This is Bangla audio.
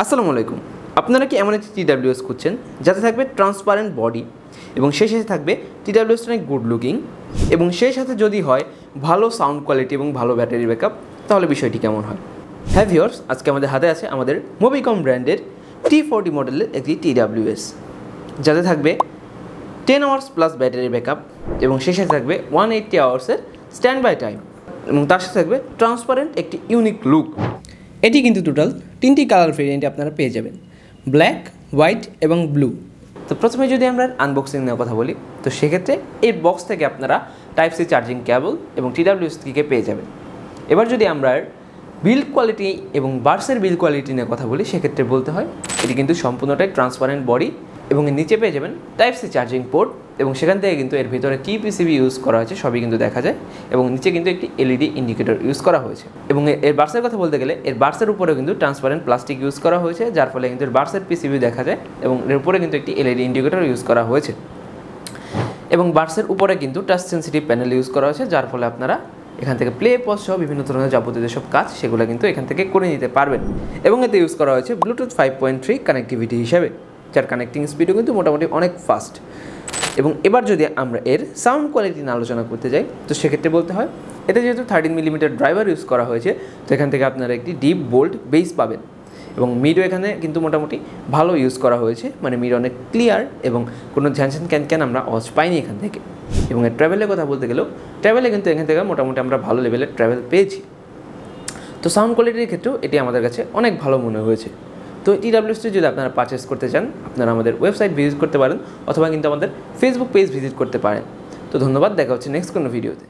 আসসালামু আলাইকুম। আপনারা কি এমন একটি টিডাব্লিউএস খুঁজছেন যাতে থাকবে ট্রান্সপারেন্ট বডি এবং সেই সাথে থাকবে টিডাব্লিউএস অনেক গুড লুকিং এবং সেই সাথে যদি হয় ভালো সাউন্ড কোয়ালিটি এবং ভালো ব্যাটারি ব্যাকআপ, তাহলে বিষয়টি কেমন হয়? হ্যাঁ ভিউয়ার্স, আজকে আমাদের হাতে আছে আমাদের মোবিকম ব্র্যান্ডের T40 মডেলের একটি টিডাব্লিউএস, যাতে থাকবে 10 আওয়ার্স প্লাস ব্যাটারি ব্যাকআপ এবং সেই সাথে থাকবে 180 আওয়ার্সের স্ট্যান্ড বাই টাইম এবং তার সাথে থাকবে ট্রান্সপারেন্ট একটি ইউনিক লুক। এটি কিন্তু টোটাল 3টি কালার ভেরিয়েন্টে আপনারা পেয়ে যাবেন, ব্ল্যাক, হোয়াইট এবং ব্লু। তো প্রথমে যদি আমরা আনবক্সিং নেওয়ার কথা বলি, তো সেক্ষেত্রে এই বক্স থেকে আপনারা টাইপ সি চার্জিং কেবল এবং টিডাব্লিউএস কিকে পেয়ে যাবেন। এবার যদি আমরা বিল্ড কোয়ালিটি এবং বার্সের বিল্ড কোয়ালিটি নিয়ে কথা বলি, সেক্ষেত্রে বলতে হয় এটি কিন্তু সম্পূর্ণটাই ট্রান্সপারেন্ট বডি এবং এর নিচে পেয়ে যাবেন টাইপ সি চার্জিং পোর্ট এবং সেখান থেকে কিন্তু এর ভিতরে কি পিসিবি ইউজ করা হয়েছে সবই কিন্তু দেখা যায় এবং নিচে কিন্তু একটি এলইডি ইন্ডিকেটর ইউজ করা হয়েছে। এবং এর বার্সের কথা বলতে গেলে এর বার্সের উপরেও কিন্তু ট্রান্সপারেন্ট প্লাস্টিক ইউজ করা হয়েছে, যার ফলে কিন্তু এর বার্সের পিসিবি দেখা যায় এবং এর উপরে কিন্তু একটি এলইডি ইন্ডিকেটর ইউজ করা হয়েছে এবং বার্সের উপরে কিন্তু টাচ সেন্সিটিভ প্যানেল ইউজ করা হয়েছে, যার ফলে আপনারা এখান থেকে প্লে পজ সহ বিভিন্ন ধরনের যাবতীয় যেসব কাজ সেগুলো কিন্তু এখান থেকে করে নিতে পারবেন। এবং এতে ইউজ করা হয়েছে ব্লুটুথ 5.3 কানেক্টিভিটি হিসাবে, যার কানেক্টিং স্পিডও কিন্তু মোটামুটি অনেক ফাস্ট। এবং এবার যদি আমরা এর সাউন্ড কোয়ালিটি নিয়ে আলোচনা করতে যাই, তো সেক্ষেত্রে বলতে হয় এতে যেহেতু 13 মিলিমিটার ড্রাইভার ইউজ করা হয়েছে, তো এখান থেকে আপনারা একটি ডিপ বোল্ড বেস পাবেন এবং মিডও এখানে কিন্তু মোটামুটি ভালো ইউজ করা হয়েছে, মানে মিড অনেক ক্লিয়ার এবং কোনো ঝ্যানঝ্যান ক্যান আমরা আওয়াজ পাইনি এখান থেকে। এবং এর ট্রাভেলের কথা বলতে গেলেও ট্রাভেলে কিন্তু এখান থেকে মোটামুটি আমরা ভালো লেভেলের ট্রাভেল পেয়েছি। তো সাউন্ড কোয়ালিটির ক্ষেত্রেও এটি আমাদের কাছে অনেক ভালো মনে হয়েছে। তো টিডাব্লিউএসটি যদি আপনারা পারচেস করতে চান, আপনারা আমাদের ওয়েবসাইট ভিজিট করতে পারেন অথবা কিন্তু আমাদের ফেসবুক পেজ ভিজিট করতে পারেন। তো ধন্যবাদ, দেখা হচ্ছে নেক্সট কোনো ভিডিওতে।